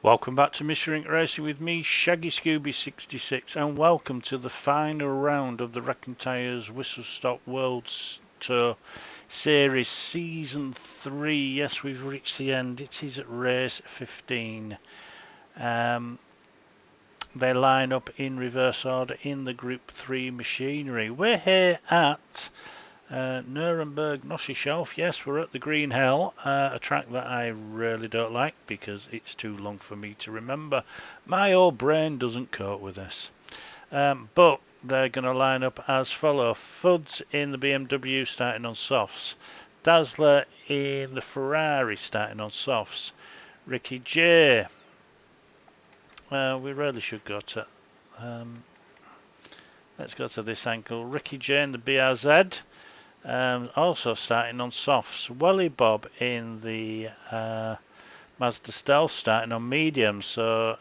Welcome back to Wtrc Racing with me, Shaggy Scooby 66, and welcome to the final round of the Wtrc Whistlestop World Tour Series Season 3. Yes, we've reached the end. It is at race 15. They line up in reverse order in the Group 3 machinery. We're here at Nuremberg Nossischof. Yes, we're at the Green Hell, a track that I really don't like because it's too long for me to remember. My old brain doesn't cope with this. But they're going to line up as follows. Fuds in the BMW starting on softs. Dazzler in the Ferrari starting on softs. Ricky J. We really should go to... let's go to this angle. Ricky J in the BRZ. Also starting on softs. Welly Bob in the Mazda Stealth starting on medium, so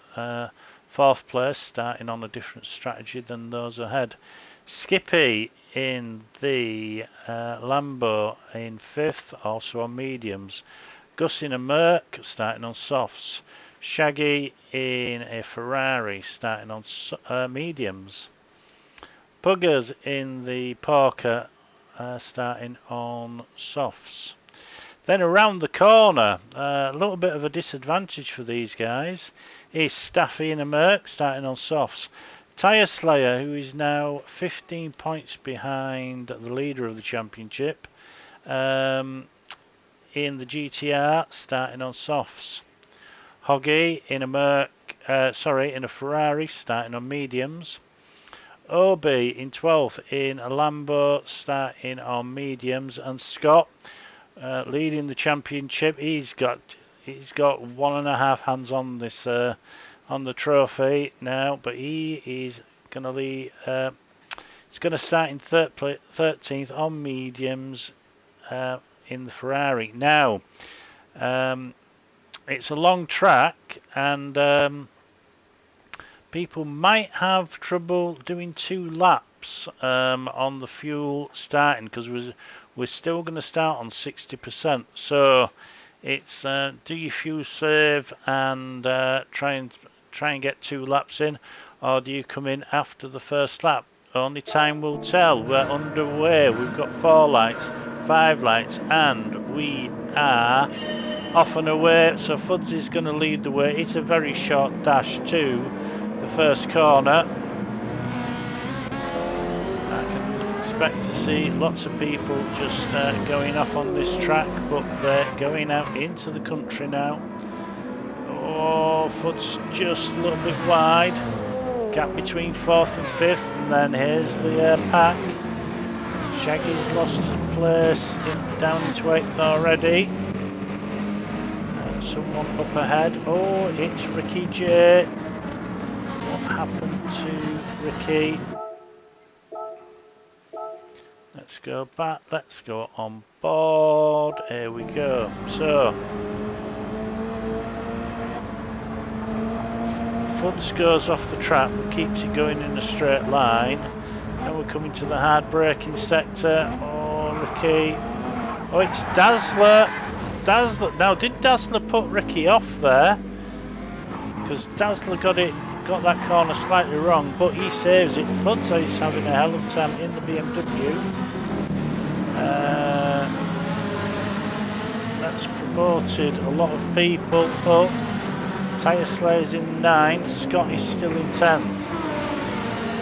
fourth place, starting on a different strategy than those ahead. Skippy in the Lambo in fifth, also on mediums. Gus in a Merc starting on softs. Shaggy in a Ferrari starting on mediums. Puggers in the Porker starting on softs. Then around the corner, a little bit of a disadvantage for these guys, is Staffy in a Merc starting on softs. Tyre Slayer, who is now 15 points behind the leader of the championship, in the GTR starting on softs. Hoggy in a in a Ferrari starting on mediums. Obi in 12th in a Lambo starting on mediums, and Scott leading the championship. He's got 1.5 hands on this on the trophy now, but he is going to lead. It's going to start in 13th on mediums in the Ferrari. Now it's a long track and. People might have trouble doing 2 laps on the fuel starting because we're still going to start on 60%. So it's do your fuel save and try and get 2 laps in, or do you come in after the first lap? Only time will tell. We're underway. We've got 4 lights, 5 lights, and we are off and away. So Fuds is going to lead the way. It's a very short dash to the first corner. I can expect to see lots of people just going off on this track, but they're going out into the country now. Oh, Foot's just a little bit wide. Gap between 4th and 5th, and then here's the pack. Shaggy's lost his place down into 8th already. Someone up ahead. Oh, it's Ricky J. What happened to Ricky? Let's go back, let's go on board. Here we go. So Fuds goes off the track but keeps it going in a straight line. Now we're coming to the hard braking sector. Oh, Ricky. Oh, it's Dazzler. Now, did Dazzler put Ricky off there? Because Dazzler got that corner slightly wrong, but he saves it. Fuds is having a hell of a time in the BMW. That's promoted a lot of people up. Tyre Slayer's in 9th, Scott is still in 10th.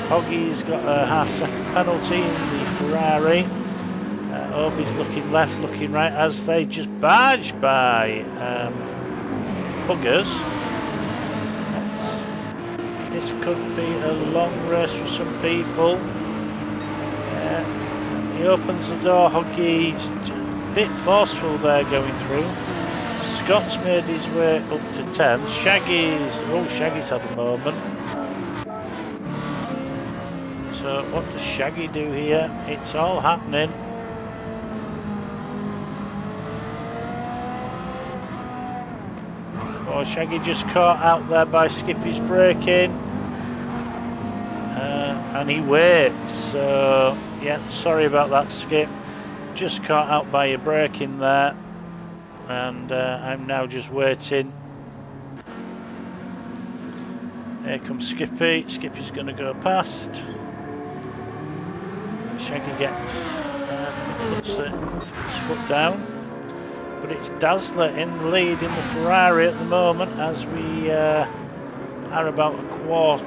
Hoggy's got a half-second penalty in the Ferrari. Obi's looking left, looking right as they just barge by Buggers. This could be a long race for some people. He opens the door. Hoggy's a bit forceful there going through. Scott's made his way up to 10th. Shaggy's had a moment. So what does Shaggy do here? It's all happening. Oh, Shaggy just caught out there by Skippy's braking. And he waits. So, yeah, sorry about that, Skip. Just caught out by your braking there. And I'm now just waiting Here comes Skippy. Skippy's going to go past. Shaggy gets puts his foot down. But it's Dazzler in the lead in the Ferrari at the moment as we are about a quarter,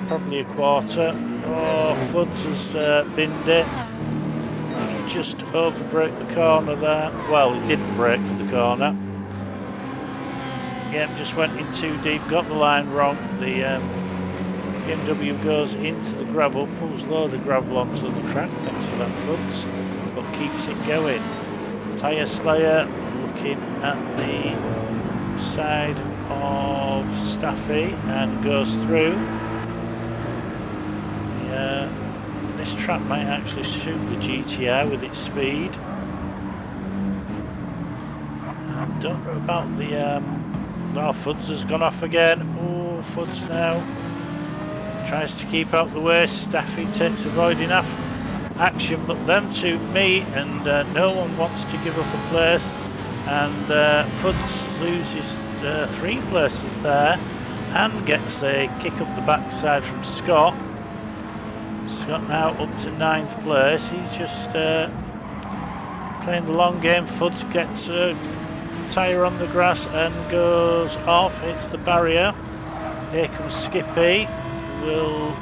probably a quarter. Oh, Fuds has binned it. I think he just overbraked the corner there. Well, he didn't brake for the corner. Yeah, just went in too deep, got the line wrong. The BMW goes into the gravel, pulls a load of gravel onto the track, thanks for that Fuds, but keeps it going. Tyre Slayer looking at the side of Staffy and goes through. This track might actually suit the GTR with its speed. I don't know about the... Oh, Fuds has gone off again. Oh, Fuds now. Tries to keep out the way. Staffy takes avoiding enough action, but them two meet and no one wants to give up a place. And Fuds loses 3 places there and gets a kick up the backside from Scott. Scott now up to 9th place. He's just playing the long game. Fuds gets a tyre on the grass and goes off. Hits the barrier. Here comes Skippy. Will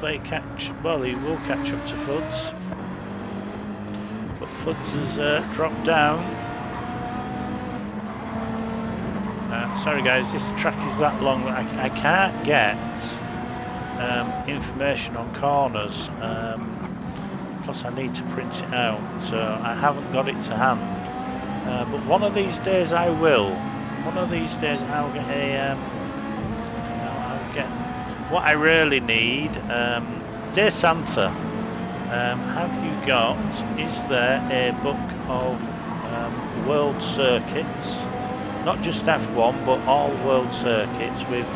they catch? Well, he will catch up to Fuds, but Fuds has dropped down. Sorry guys, this track is that long that I can't get information on corners. Plus I need to print it out, so I haven't got it to hand. But one of these days I will. One of these days I'll get a. I'll get. What I really need, dear Santa, have you got, is there a book of world circuits, not just F1 but all world circuits with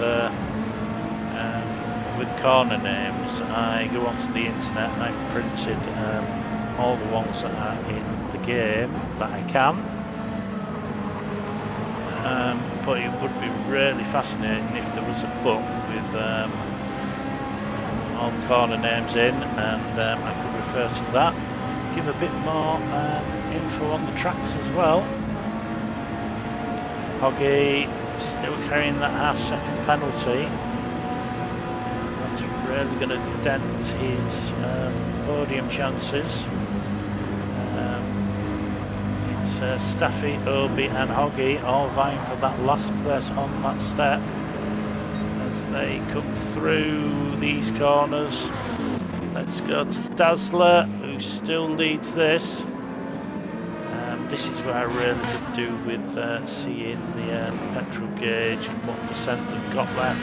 corner names? I go onto the internet and I've printed all the ones that are in the game that I can. But it would be really fascinating if there was a book with all the corner names in, and I could refer to that, give a bit more info on the tracks as well. Hoggy still carrying that half-second penalty. That's really going to dent his podium chances. Staffy, Obi and Hoggy all vying for that last place on that step as they come through these corners. Let's go to Dazzler, who still leads this. This is where I really could do with seeing the petrol gauge and what percent they've got left.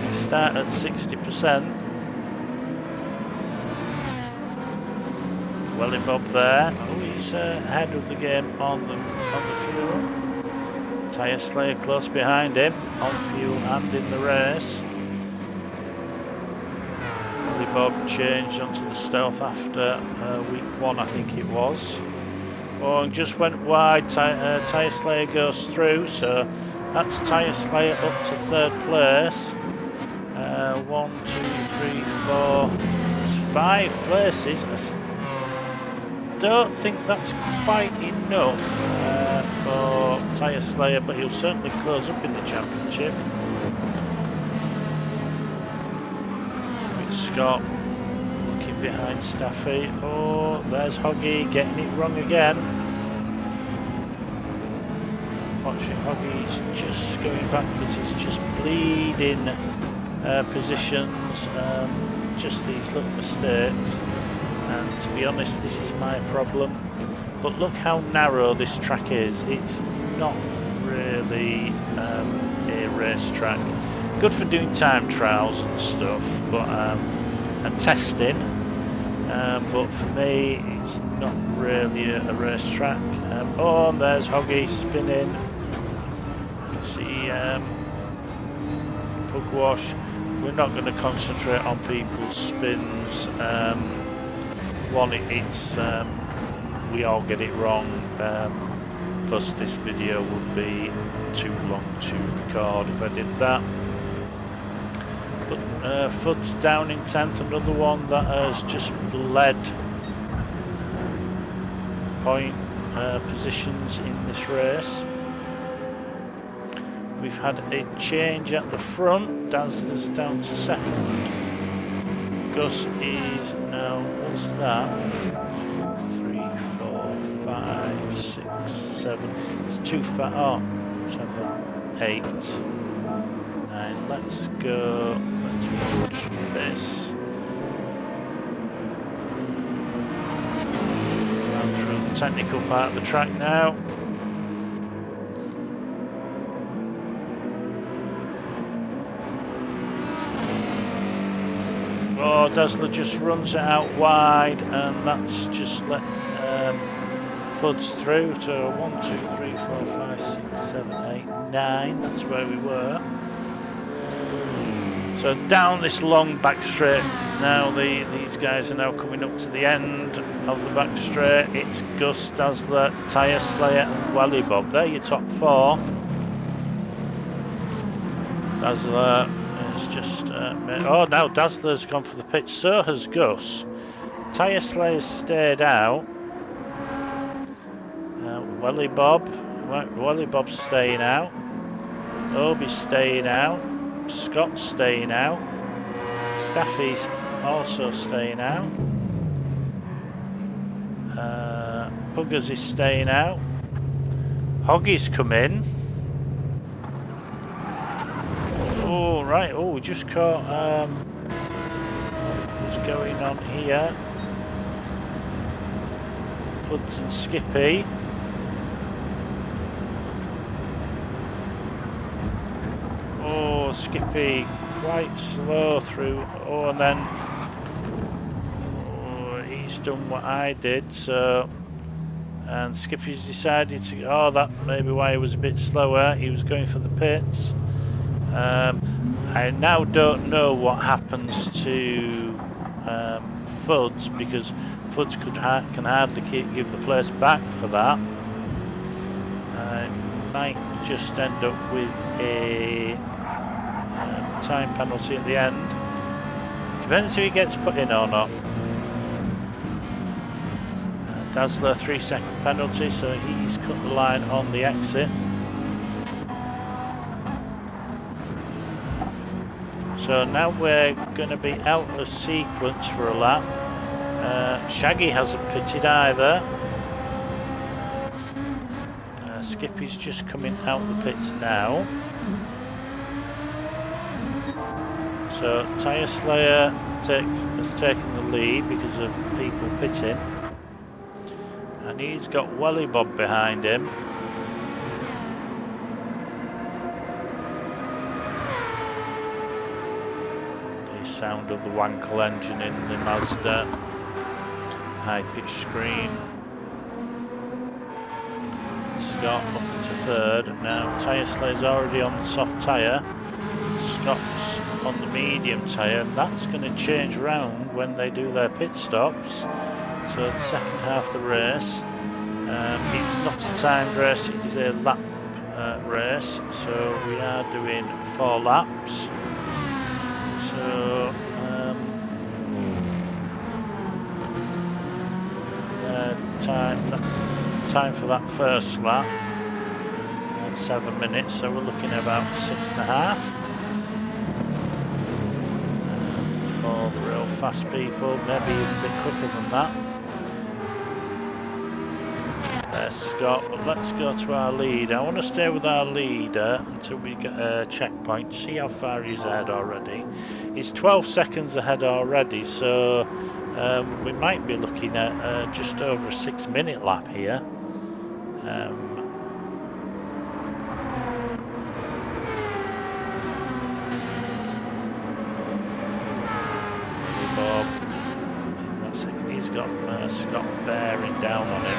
They start at 60%. Welly Bob there. Oh, he's ahead of the game on the fuel. Tyre Slayer close behind him on fuel and in the race. Welly Bob changed onto the Stealth after week 1, I think it was. Oh, and just went wide. Tyre Slayer goes through, so that's Tyre Slayer up to 3rd place. 1, 2, 3, 4, 5 places. Don't think that's quite enough for Tyre Slayer, but he'll certainly close up in the championship. With Scott looking behind Staffy. Oh, there's Hoggy getting it wrong again. Watching Hoggy's just going back because he's just bleeding positions. Just these little mistakes. And to be honest, this is my problem. But look how narrow this track is. It's not really a racetrack. Good for doing time trials and stuff, but and testing. But for me, it's not really a racetrack. Oh, and there's Hoggy spinning. You see, Pugwash. We're not going to concentrate on people's spins. One, it's we all get it wrong. Plus this video would be too long to record if I did that. But Fudd's down in 10th, another one that has just led point positions in this race. We've had a change at the front. Dazzler's down to 2nd. Gus is now, what's that? 3, 4, 5, 6, 7. It's too far. Oh, 7, 8, 9. Let's go. Let's watch this. Round through the technical part of the track now. Oh, Dazzler just runs it out wide, and that's just let Fudds through to 1, 2, 3, 4, 5, 6, 7, 8, 9. That's where we were. So down this long back straight now. These guys are now coming up to the end of the back straight. It's Gus, Dazzler, Tyre Slayer, and Welly Bob. They're your top 4. Dazzler. Just oh, now Dazzler's gone for the pitch, so has Gus. Tyre Slayer's stayed out. Welly Bob, Welly Bob's staying out. Obi's staying out. Scott's staying out. Staffy's also staying out. Buggers is staying out. Hoggy's come in. Oh, right. Oh, we just caught what's going on here. Fudds and Skippy. Oh, Skippy quite slow through. Oh, and then he's done what I did. So, and Skippy's decided to. Oh, that may be why he was a bit slower. He was going for the pits. I now don't know what happens to Fudds, because Fudds can hardly give the place back for that. Might just end up with a time penalty at the end. Depends if he gets put in or not. Dazzler 3-second penalty, so he's cut the line on the exit. So now we're going to be out of sequence for a lap. Shaggy hasn't pitted either. Skippy's just coming out the pits now. So Tyre Slayer has taken the lead because of people pitting. And he's got Welly Bob behind him. Sound of the Wankel engine in the Mazda. High pitch screen. Scott up into 3rd. Now Tyre Slayer's already on the soft tyre. Scott's on the medium tyre, and that's going to change round when they do their pit stops. So the second half of the race. It's not a timed race, it is a lap race. So we are doing 4 laps. So time for that first lap at 7 minutes, so we're looking at about 6.5 for the real fast people, maybe a bit quicker than that. There's Scott, but let's go to our leader. I want to stay with our leader until we get a checkpoint, see how far he's ahead already. He's 12 seconds ahead already, so we might be looking at just over a 6-minute lap here. Bob, he's got Scott bearing down on him.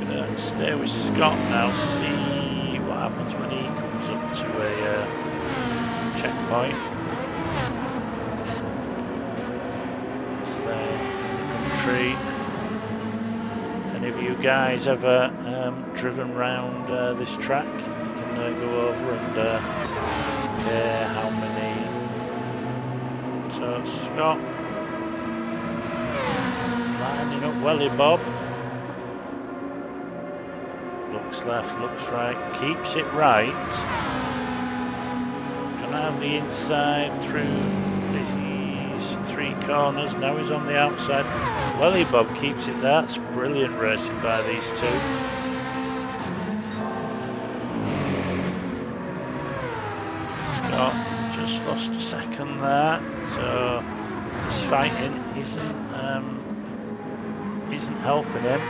Gonna stay with Scott now, see what happens when he comes up to a checkpoint. treat. Any of you guys ever driven round this track? You can go over and compare how many. So Scott lining up Welly Bob. Looks left, looks right, keeps it right. Gonna have the inside through these 3 corners. Now he's on the outside. Welly Bob keeps it there. That's brilliant racing by these two. Scott just lost a second there, so his fighting isn't helping him.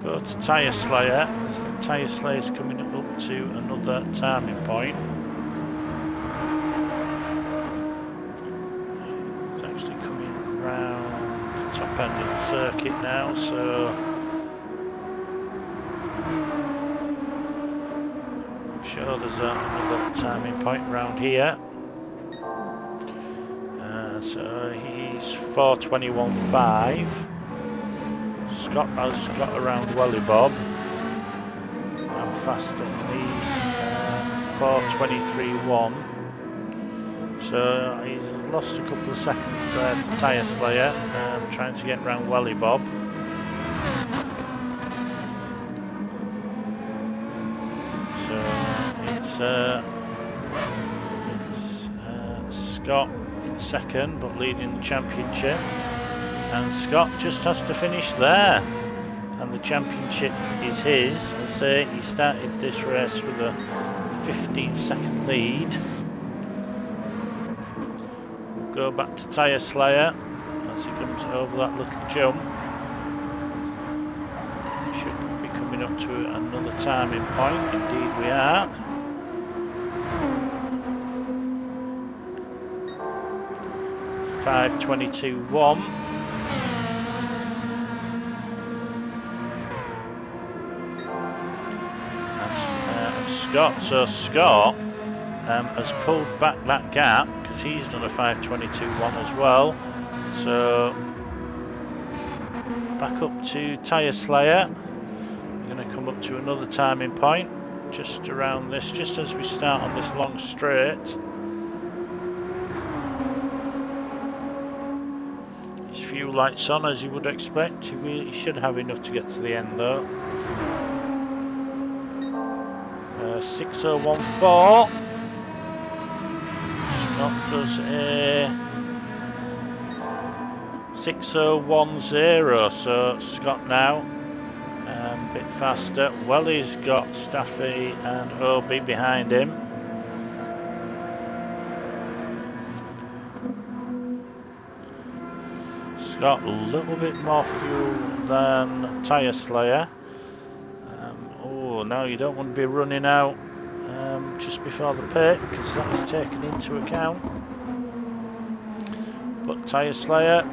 Go to Tyre Slayer. So Tyre Slayer's coming up to another timing point. It's actually coming round the top end of the circuit now, so I'm sure there's another timing point round here. So he's 4:21.5. Scott has got around Welly Bob. I'm faster than these 4:23.1. So he's lost a couple of seconds there to Tyre Slayer, trying to get round Welly Bob. So it's Scott in second, but leading the championship. And Scott just has to finish there, and the championship is his. As I say, he started this race with a 15-second lead. We'll go back to Tyre Slayer as he comes over that little jump. We should be coming up to another timing point. Indeed we are. .5:22.1. Scott. So Scott has pulled back that gap because he's done a 5:22.1 as well. So back up to Tyre Slayer. We're going to come up to another timing point just around this, just as we start on this long straight. His fuel lights on as you would expect. He should have enough to get to the end though. 6:01.4. Scott does a 6:01.0. So Scott now a bit faster. Welly's got Staffy and Obi behind him. Scott a little bit more fuel than Tyre Slayer. Now you don't want to be running out just before the pit because that is taken into account. But Tyre Slayer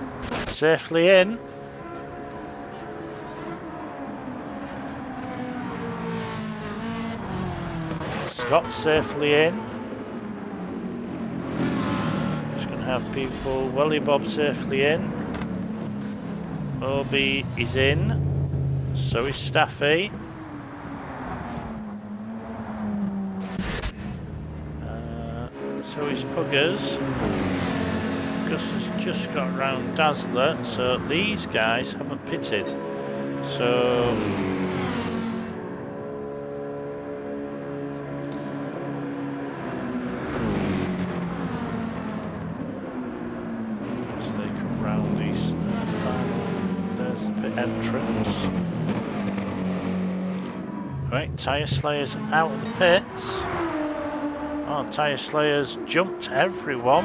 safely in. Scott safely in. Just going to have people. Welly Bob safely in. Obi is in. So is Staffy. So is Puggers. Gus has just got around Dazzler, so these guys haven't pitted. So as they come round these there's the pit entrance. Right, Tyre Slayer's out of the pits. Oh, Tyre Slayer's jumped everyone.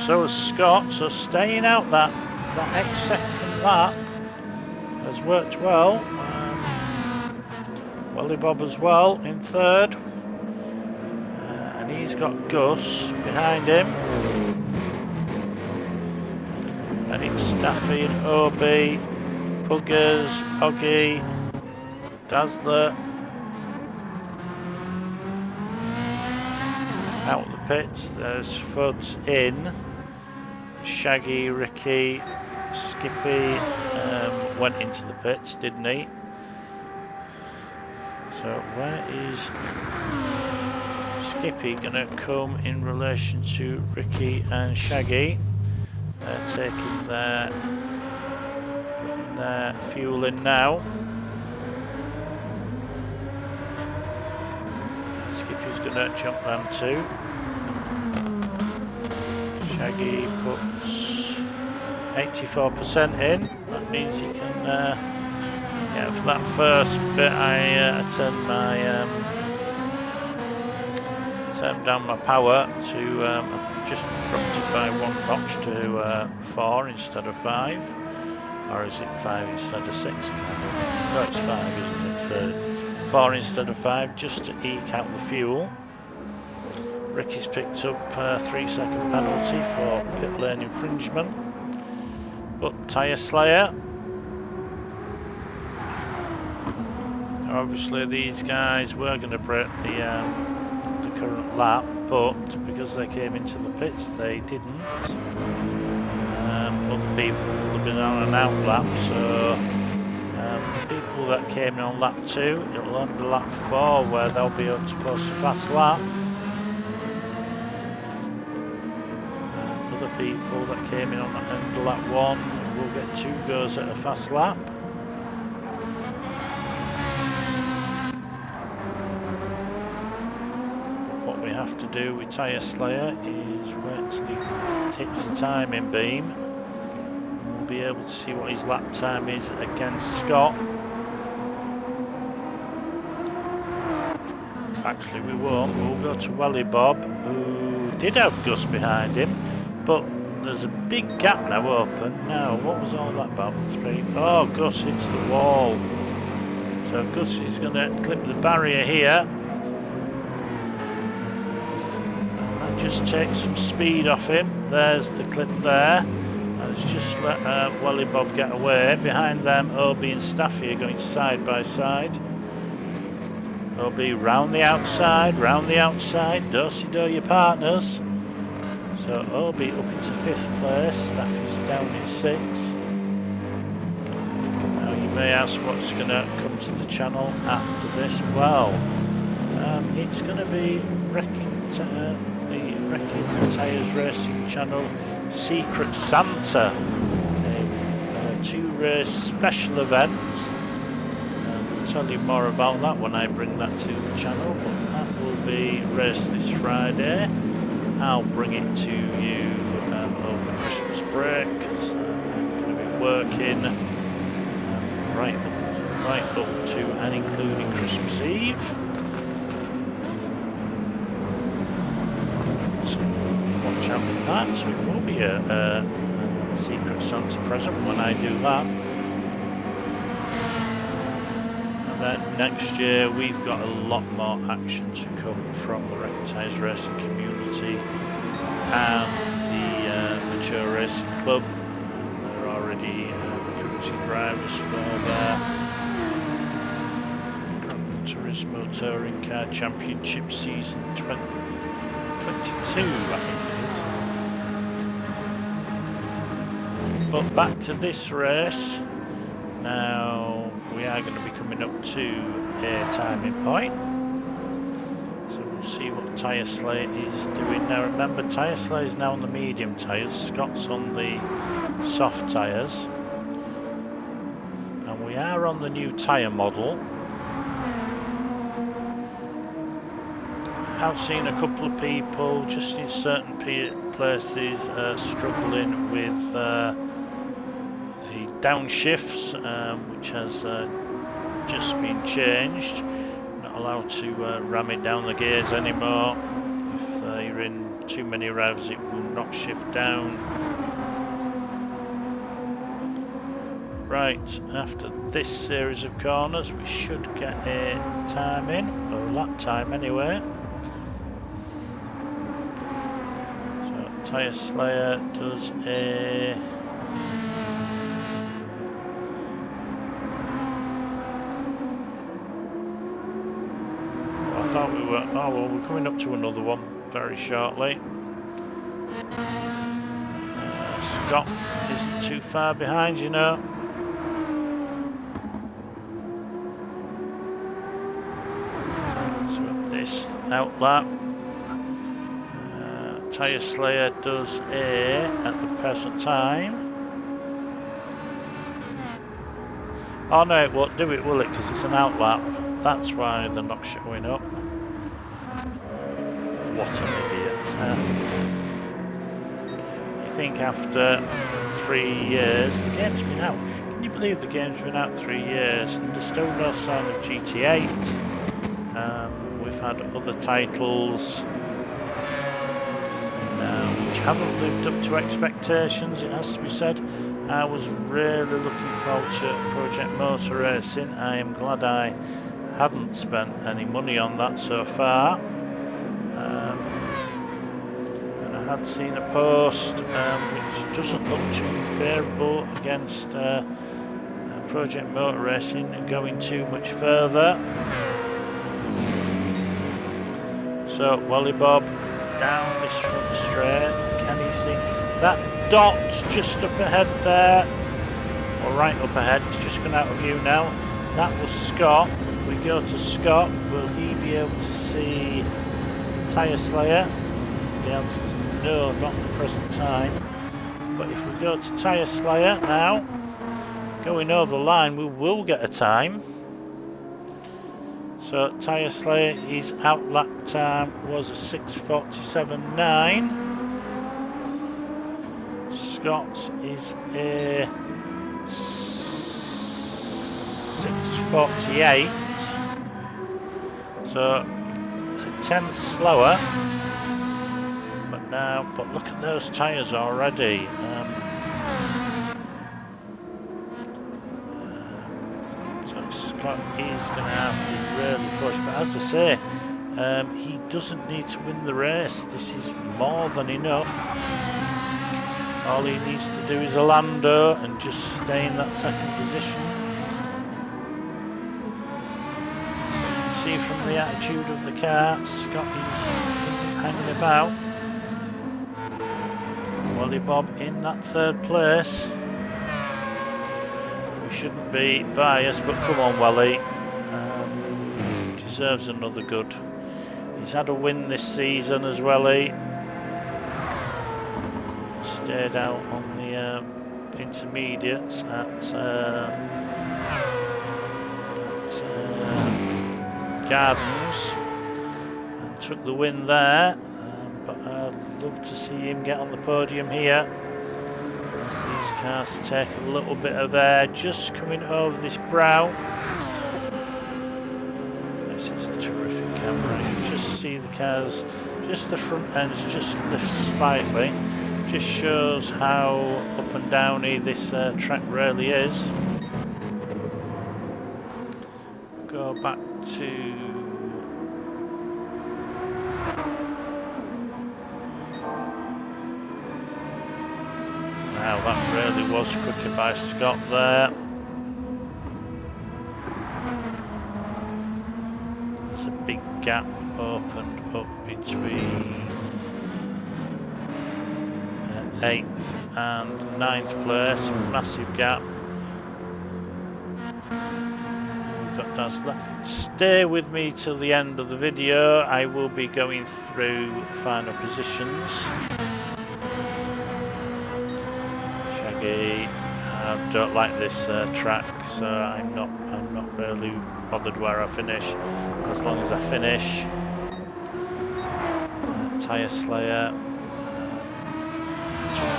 So has Scott. So staying out that X-second lap has worked well. Welly Bob as well in third. And he's got Gus behind him. And it's Staffy and Obi, Puggers, Oggy, Dazzler. Out of the pits, there's Fuds in. Shaggy, Ricky, Skippy went into the pits, didn't he? So where is Skippy gonna come in relation to Ricky and Shaggy? They're taking their fuel in now. Skippy's gonna jump them too. Shaggy puts 84% in. That means he can. Yeah, for that first bit, I turned down my power to just dropped it by 1 notch to 4 instead of 5, or is it 5 instead of 6? No, it's 5, isn't it? So 4 instead of 5, just to eke out the fuel. Ricky's picked up a 3-second penalty for pit lane infringement, but Tyre Slayer. Obviously these guys were going to break the current lap, but because they came into the pits they didn't. Other people have been on an out lap, so the people that came in on lap 2, it'll only be lap 4 where they'll be up to post a fast lap. Other people that came in on the end of lap 1 will get 2 goes at a fast lap. Have to do with Tyre Slayer is wait till he hits the timing beam, and we'll be able to see what his lap time is against Scott. Actually we won't, we'll go to Welly Bob, who did have Gus behind him, but there's a big gap now open. Now what was all that about? 3? Oh, Gus hits the wall, so Gus is going to clip the barrier here. Just take some speed off him. There's the clip there. Let's just let Welly Bob get away. Behind them, Obi and Staffy are going side by side. Obi round the outside, do-si-do your partners. So Obi up into 5th place, Staffy's down in 6th. Now you may ask what's going to come to the channel after this. Well, it's going to be Wrecking Tyres Racing channel Secret Santa, a 2-race special event. I'll tell you more about that when I bring that to the channel, but that will be raced this Friday. I'll bring it to you over the Christmas break, because I'm going to be working right up to and including Christmas Eve. Watch out for that, so it will be a Secret Santa present when I do that. And then next year we've got a lot more action to come from the Wtrc Tyres Racing community and the Mature Racing Club. They're already recruiting drivers for their Gran Turismo Touring Car Championship season 2022, I think it is. But back to this race. Now we are going to be coming up to a timing point. So we'll see what Tyre Slayer is doing. Now remember, Tyre Slayer is now on the medium tyres, Scott's on the soft tyres. And we are on the new tyre model. I've seen a couple of people just in certain places struggling with the downshifts, which has just been changed. Not allowed to ram it down the gears anymore. If you're in too many revs, it will not shift down. Right, after this series of corners we should get a time in, or a lap time anyway. Tyre Slayer does a I thought we were, oh well, we're coming up to another one very shortly. Scott isn't too far behind, you know. So this outlap, Tyre Slayer does A at the present time. Oh no, it won't do it, will it? Because it's an outlap. That's why they're not showing up. What an idiot. You think after 3 years, the game's been out. Can you believe the game's been out 3 years and there's still no sign of GT8? We've had other titles which haven't lived up to expectations, it has to be said. I was really looking forward to Project Motor Racing. I am glad I hadn't spent any money on that so far. And I had seen a post which doesn't look too favourable against Project Motor Racing going too much further. So Wally Bob down this front straight. Can you see that dot just up ahead there? Or right up ahead, it's just gone out of view now. That was Scott. If we go to Scott, will he be able to see Tyre Slayer? The answer is no, not at the present time. But if we go to Tyre Slayer now, going over the line, we will get a time. So Tyre Slayer, his outlap time was a 6:47.9. Scott is a 6:48. So a tenth slower. But look at those tyres already. Scott is going to have to really push, but as I say, he doesn't need to win the race. This is more than enough. All he needs to do is a lando and just stay in that second position. You can see from the attitude of the car, Scott isn't hanging about. Wally Bob in that third place. Shouldn't be biased, but come on, Wally. Deserves another good. He's had a win this season as well. He stayed out on the intermediates at Gardens and took the win there. But I'd love to see him get on the podium here. As these cars take a little bit of air, just coming over this brow. This is a terrific camera. You just see the cars, just the front ends just lift slightly. Just shows how up and downy this track really is. Go back to now, that really was quicker by Scott there. There's a big gap opened up between 8th and 9th place, a massive gap. We've got Dazzler. Stay with me till the end of the video. I will be going through final positions. I don't like this track, so I'm not really bothered where I finish, as long as I finish. Tyre Slayer,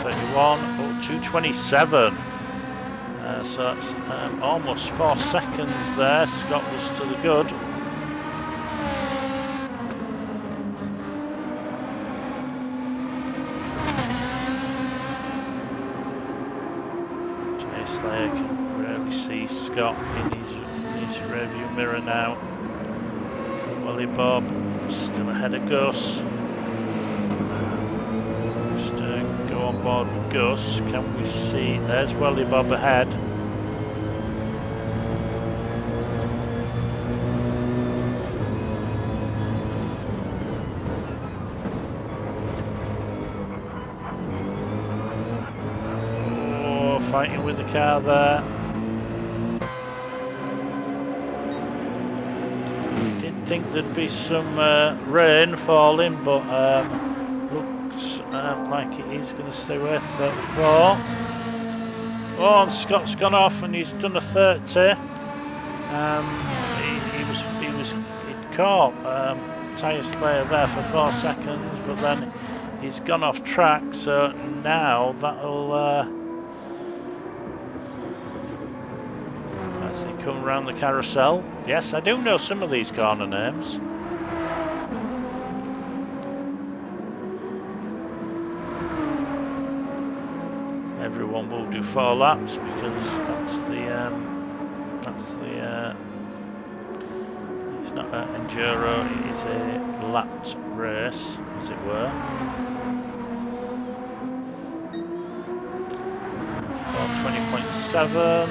231, oh, 227. So that's almost 4 seconds there. Scott was to the good. Slayer can really see Scott in his rearview mirror now. Wally Bob still ahead of Gus. Just go on board with Gus. Can we see? There's Wally Bob ahead. fighting with the car there. Didn't think there'd be some rain falling, but looks like it is going to stay with 34. Oh, and Scott's gone off and he's done a 30. He'd caught tyre slayer there for 4 seconds, but then he's gone off track, so now that'll as they come around the carousel. Yes, I do know some of these corner names. Everyone will do 4 laps because it's not an enduro, it is a lapped race, as it were. 420.7,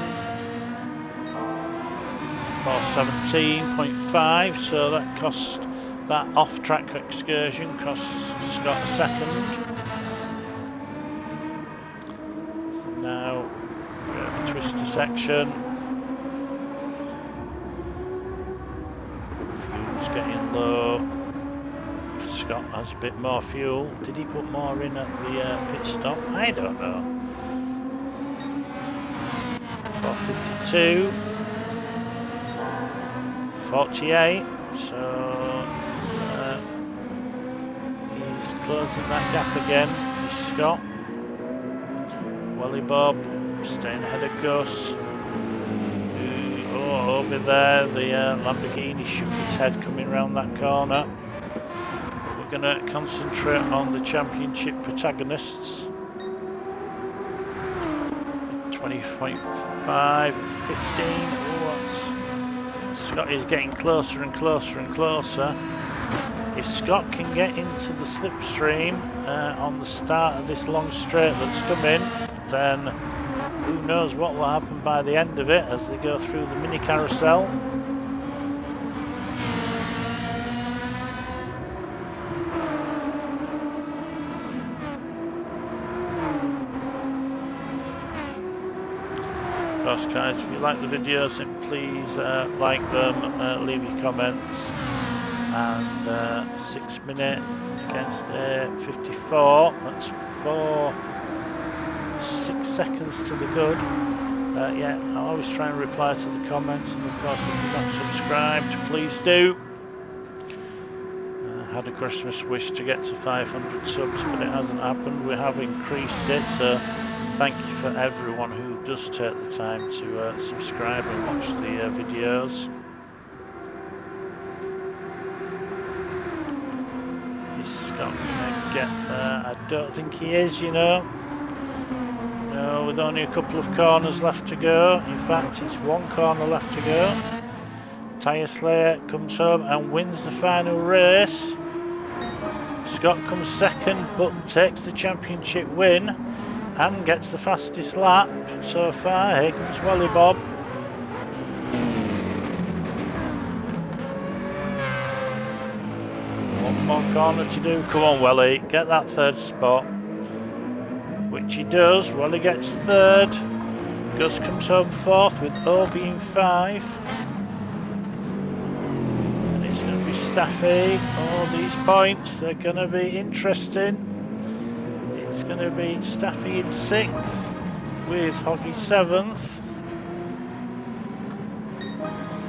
417.5, so that cost, that off-track excursion cost Scott a second. So now we're at the twister section. Fuel's getting low. Scott has a bit more fuel. Did he put more in at the pit stop? I don't know. 452. 48, so he's closing that gap again. Scott. Welly Bob staying ahead of Gus. Oh, over there, the Lamborghini shook its head coming around that corner. We're going to concentrate on the championship protagonists. 20.5, 15. Scott is getting closer and closer and closer. If Scott can get into the slipstream on the start of this long straight that's coming, then who knows what will happen by the end of it as they go through the mini carousel. Of course, guys, if you like the videos, then please like them, leave your comments, and 6 minute against 54, that's 6 seconds to the good. Yeah, I always try and reply to the comments, and of course if you're not subscribed, please do. I had a Christmas wish to get to 500 subs, but it hasn't happened. We have increased it, so thank you for everyone who does take the time to subscribe and watch the videos. Is Scott gonna get there? I don't think he is, you know. No, with only a couple of corners left to go. In fact, it's 1 corner left to go. Tyre Slayer comes home and wins the final race. Scott comes second, but takes the championship win and gets the fastest lap so far. Here comes Welly Bob. One more corner to do. Come on, Welly, get that 3rd spot. Which he does. Welly gets 3rd. Gus comes home 4th with O being 5. And it's going to be Staffy. All these points, they're going to be interesting. It's going to be Staffy in 6th with Hoggy 7th.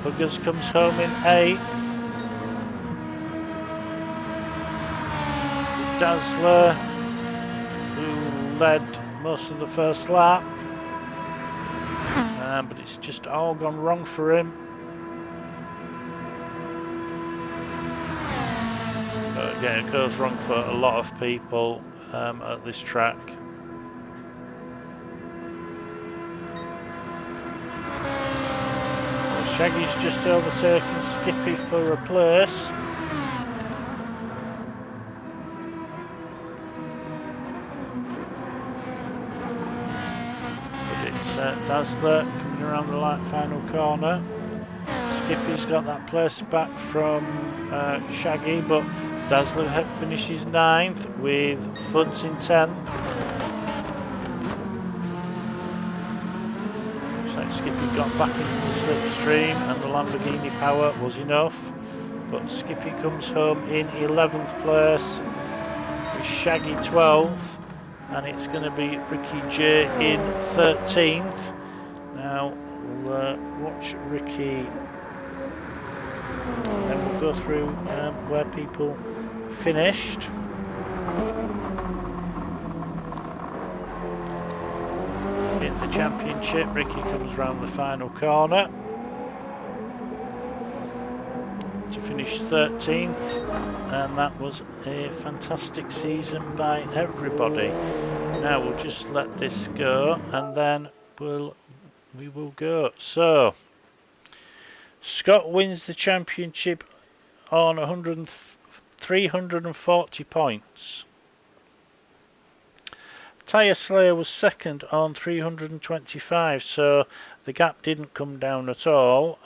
Huggers comes home in 8th. Dazzler, who led most of the first lap, but it's just all gone wrong for him. But again, it goes wrong for a lot of people at this track. Well, Shaggy's just overtaken Skippy for a place. But it's Dazzler coming around the final corner. Skippy's got that place back from Shaggy, but Dazzler finishes 9th with Fuds in 10th. Skippy got back into the slipstream and the Lamborghini power was enough, but Skippy comes home in 11th place with Shaggy 12th, and it's going to be Ricky J in 13th. Now we'll watch Ricky, and then we'll go through where people finished. In the championship, Ricky comes round the final corner to finish 13th, and that was a fantastic season by everybody. Now we'll just let this go, and then we will go. So Scott wins the championship on 340 points. Tyre Slayer was second on 325, so the gap didn't come down at all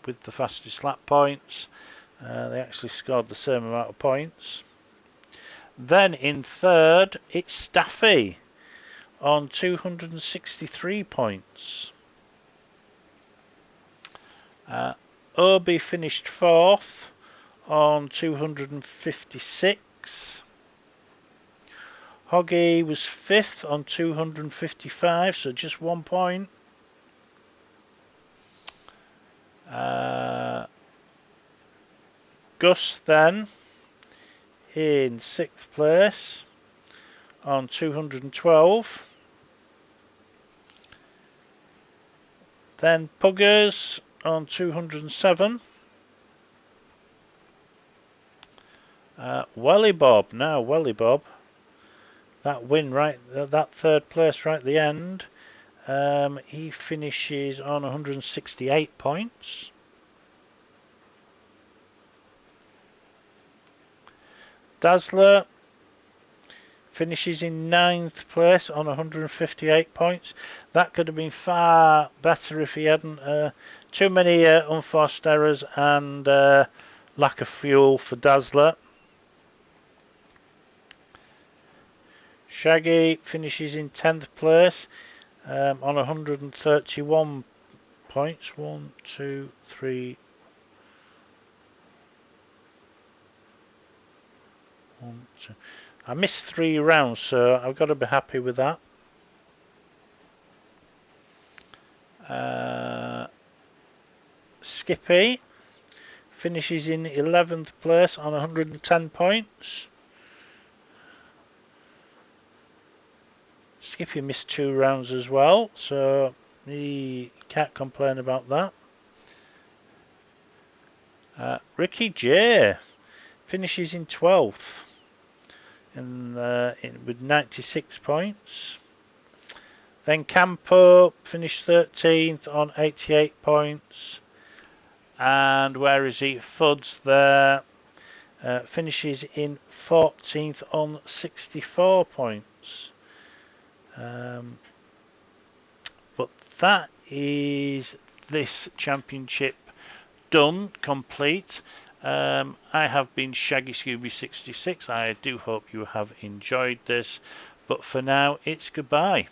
with the fastest lap points. They actually scored the same amount of points. Then in third, it's Staffy on 263 points. Obi finished fourth on 256. Hoggy was 5th on 255, so just 1 point. Gus then in 6th place on 212. Then Puggers on 207. Welly Bob, now Welly Bob. That win right, that third place right at the end, he finishes on 168 points. Dazzler finishes in 9th place on 158 points. That could have been far better if he hadn't too many unforced errors and lack of fuel for Dazzler. Shaggy finishes in 10th place on 131 points. 1, 2, 3. 1, 2. I missed 3 rounds, so I've got to be happy with that. Skippy finishes in 11th place on 110 points. Skippy missed 2 rounds as well, so he can't complain about that. Ricky J finishes in 12th with 96 points. Then Campo finished 13th on 88 points. And where is he? Fuds there finishes in 14th on 64 points. But that is this championship done, complete. I have been Shaggy Scooby 66. I do hope you have enjoyed this, but for now it's goodbye.